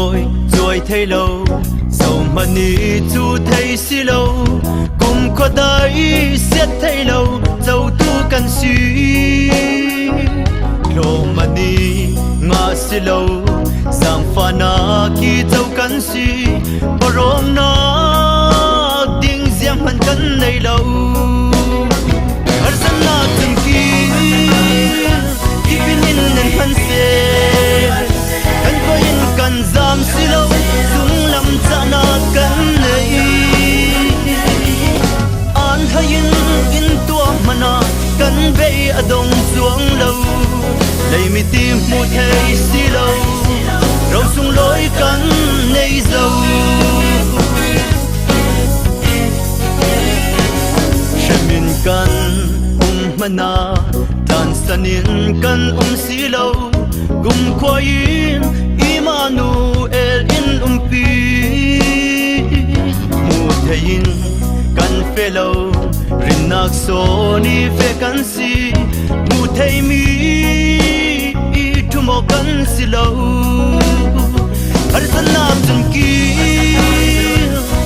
lôi rồi thấy lâu dầu mà ni chu thấy xí lâu cùng có tới xét thấy lâu dầu tu cần suy lô mà ni ngã xí lâu giang pha na khi dầu cần suy bỏ rong na tiếng giang man cần này lâu ở sân na từng khi pinin nên thân xe cần có yên cần giam xí lâu dung lâm cha na cần này an hay in tua mana cần về ở đông xuống lâu lấy mi tim một thấy xí lâu rau sung lối cần này dâu min kan mana tan sanin kan si lâu gum khoin Immanuel in pi mu thein kan fellow rinak so ni fe kan si mu thei mi tu mo kan si lâu har san nam jun ki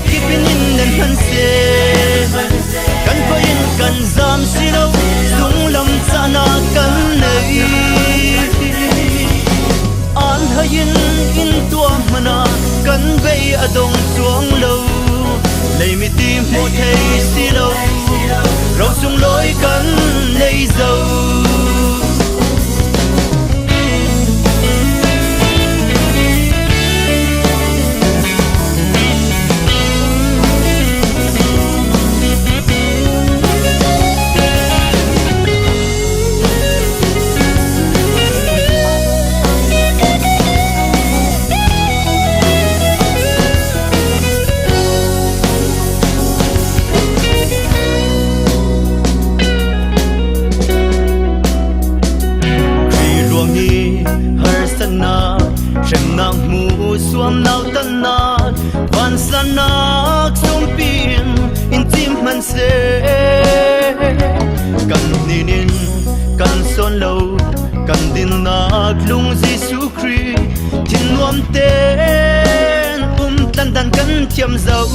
kipinin nen han se kan khoin kan zam si lâu dung lam cha na kan nei an hayin in tua mana kan vei adong chuang lâu lấy mi tim một thấy xí lâu rau sung lối kan nei dâu suam nau tan na van san nak som pin in tim man se kan ninin kan son lo kan din nak lung Giêsu Christ tin nuam ten tan tan kan thiam zau